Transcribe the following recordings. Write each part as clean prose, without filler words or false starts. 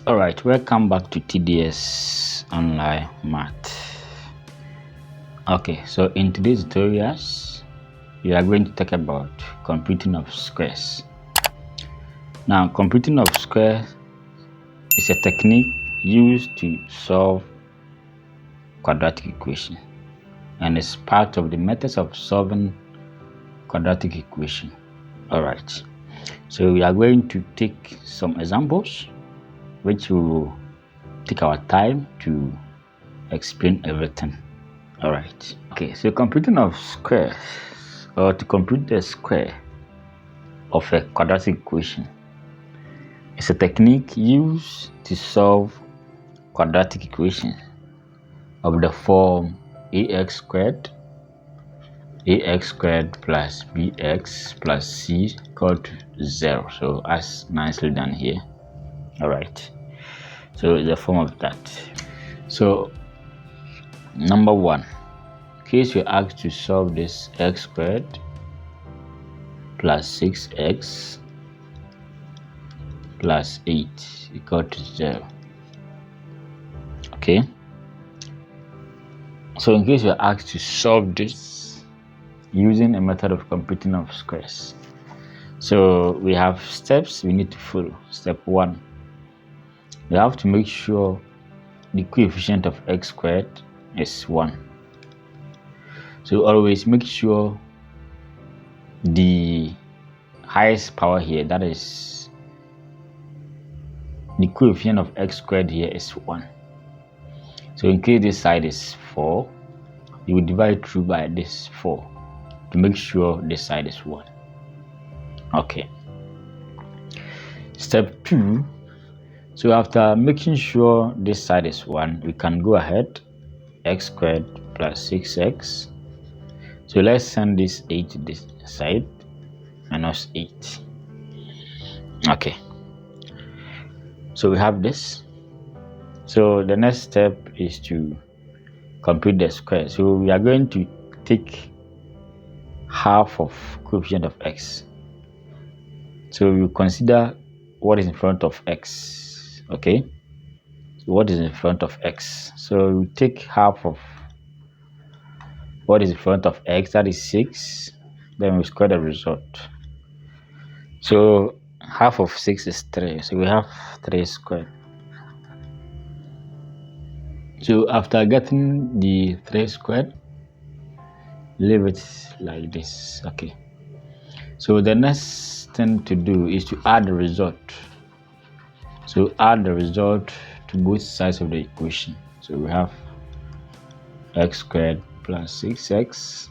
All right, welcome back to TDS Online Math. Okay, so in today's tutorials, we are going to talk about computing of squares. Now, computing of squares is a technique used to solve quadratic equation, and is part of the methods of solving quadratic equation. All right, so we are going to take some examples, which we will take our time to explain everything. All right. Okay, so computing of squares, or to compute the square of a quadratic equation, is a technique used to solve quadratic equations of the form ax squared plus bx plus c equal to 0. So as nicely done here. All right, so the form of that. So number one, in case you're asked to solve this x squared plus 6x plus 8 equal to 0. Okay, so in case you're asked to solve this using a method of computing of squares, so we have steps we need to follow. Step 1, we have to make sure the coefficient of x squared is 1. So always make sure the highest power here, that is the coefficient of x squared here, is 1. So in case this side is 4, you will divide through by this 4 to make sure this side is 1. Okay. Step 2, so after making sure this side is 1, we can go ahead, x squared plus 6x. So let's send this 8 to this side, minus 8. Okay, so we have this. So the next step is to compute the square. So we are going to take half of coefficient of x. So we consider what is in front of x. Okay, so what is in front of x? So we take half of what is in front of x, that is 6. Then we square the result. So half of 6 is 3. So we have 3 squared. So after getting the 3 squared, leave it like this. Okay, so the next thing to do is to add the result. So add the result to both sides of the equation. So we have x squared plus 6x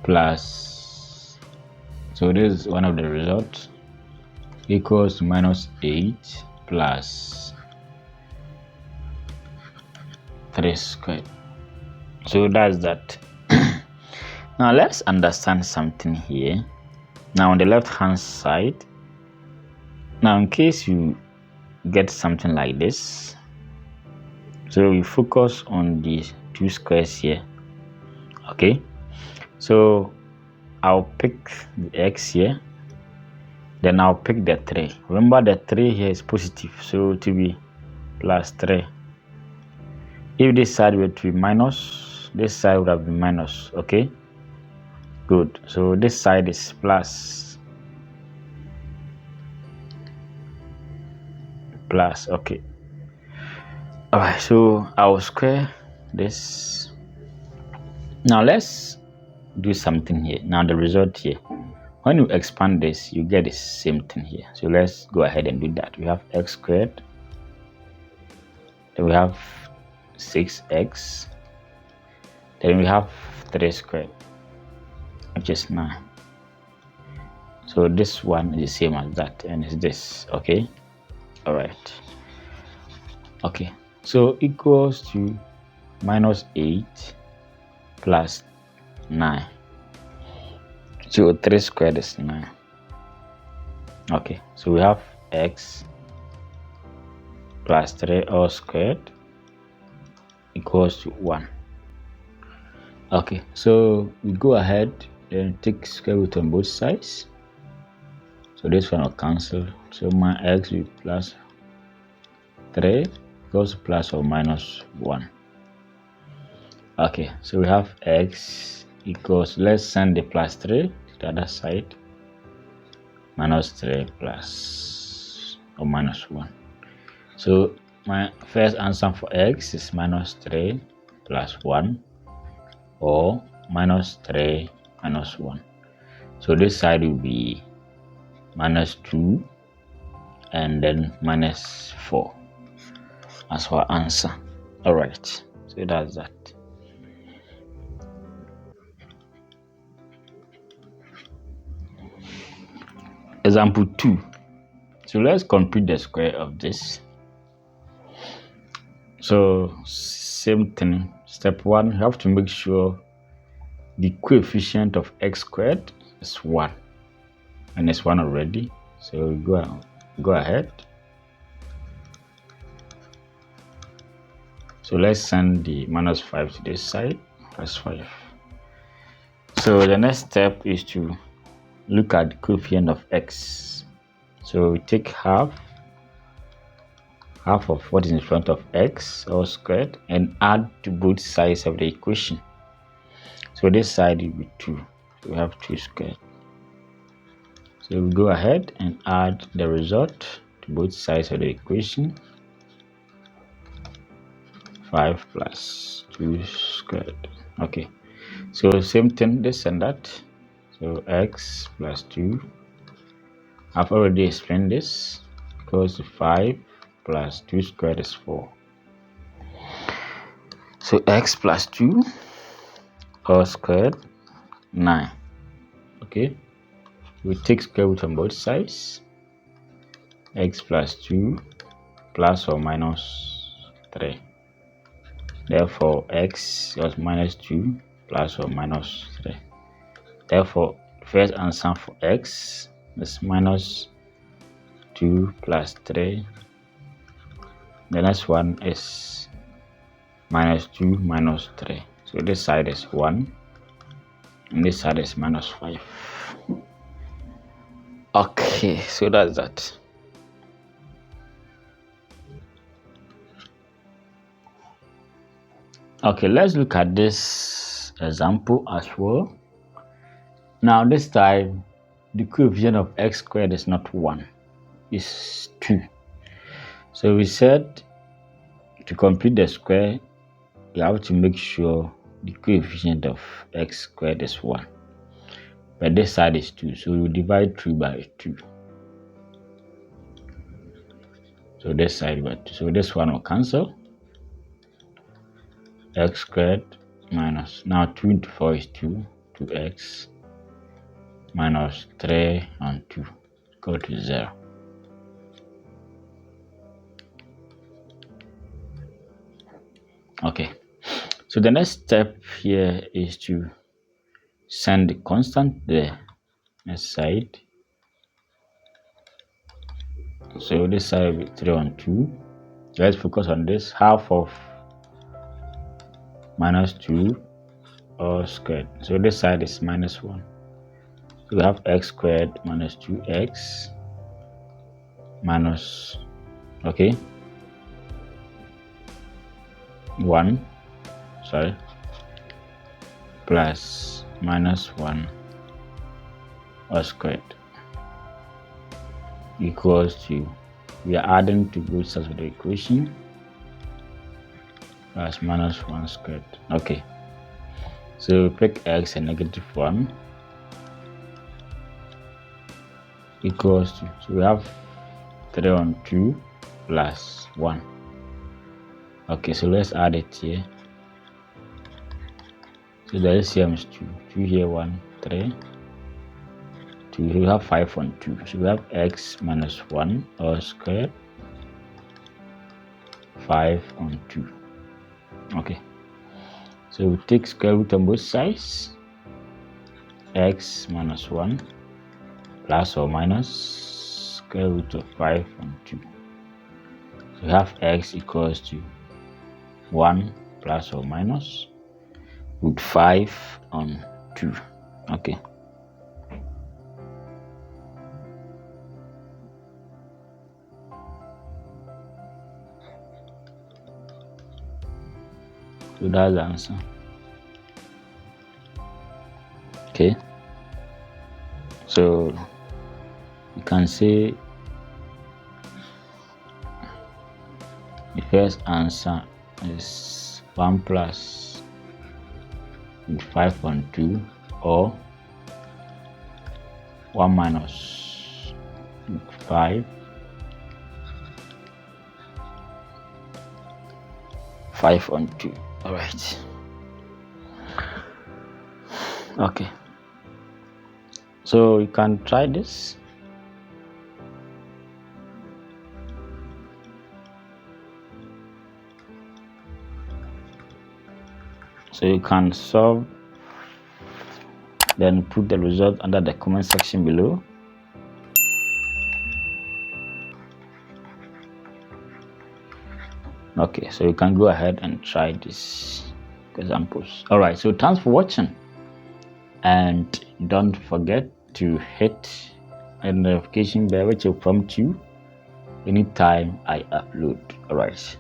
plus, so this is one of the results, equals to minus 8 plus 3 squared. So that's that. Now let's understand something here. Now on the left hand side, now in case you get something like this, so we focus on these 2 squares here. Okay, so I'll pick the x here, then I'll pick the 3. Remember the 3 here is positive, so to be plus 3. If this side were to be minus, this side would have been minus. Okay, good. So this side is plus. Okay, all right, so I'll square this. Now let's do something here. Now the result here, when you expand this, you get the same thing here. So let's go ahead and do that. We have x squared, then we have 6x, then we have 3 squared, which is 9. So this one is the same as that, and it's this. Okay, all right. Okay, so equals to minus 8 plus 9. So 3 squared is 9. Okay, so we have x plus 3 all squared equals to 1. Okay, so we go ahead and take square root on both sides. So this one will cancel. So my x will be plus 3 goes plus or minus 1. Okay, so we have x equals, let's send the plus 3 to the other side, minus 3 plus or minus 1. So my first answer for x is minus 3 plus 1 or minus 3 minus 1. So this side will be minus 2 and then minus 4 as our answer. All right, so that's that. Example 2. So let's compute the square of this. So same thing. Step 1, you have to make sure the coefficient of x squared is 1, and it's 1 already. So go ahead. So let's send the minus 5 to this side, plus 5. So the next step is to look at the coefficient of x. So we take half of what is in front of x, all squared, and add to both sides of the equation. So this side will be 2. So we have 2 squared. So we go ahead and add the result to both sides of the equation. 5 plus 2 squared. Okay, so same thing, this and that. So x plus 2. I've already explained this, because 5 plus 2 squared is 4. So x plus 2 all squared, 9. Okay, we take square root on both sides. X plus 2 plus or minus 3. Therefore x was minus 2 plus or minus 3. Therefore first answer for x is minus 2 plus 3. The next one is minus 2 minus 3. So this side is 1 and this side is minus 5. Okay, so that's that. Okay, let's look at this example as well. Now this time the coefficient of x squared is not 1, it's 2. So we said to complete the square, you have to make sure the coefficient of x squared is 1. But this side is 2, so we divide 2 by 2. So this side by 2. So this one will cancel. X squared minus, now 2 into 4 is 2, 2x minus 3 and 2 go to 0. Okay, so the next step here is to send the constant there, next side. So this side will be 3 on 2. Let's focus on this, half of minus 2 all squared. So this side is minus 1. So we have x squared minus 2x minus, okay, 1, sorry, plus minus 1 all squared equals to, we are adding to both sides of the equation, plus minus 1 squared. Okay, so we pick x and negative 1 equals to, so we have 3 on 2 plus 1. Okay, so let's add it here. So the LCM is 2. 2 here, 1, 3. 2, we have 5 on 2. So we have x minus 1 all squared, 5 on 2. Okay, so we take square root on both sides. X minus 1 plus or minus square root of 5 on 2. So we have x equals to 1 plus or minus root 5 on 2. Okay, So that's the answer. Okay, so you can say the first answer is 1 plus 5 on 2, or 1 minus 5 on 2. All right. Okay, so you can try this. So you can solve, then put the result under the comment section below. Okay, so you can go ahead and try these examples. All right, so thanks for watching, and don't forget to hit a notification bell which will prompt you anytime I upload. All right.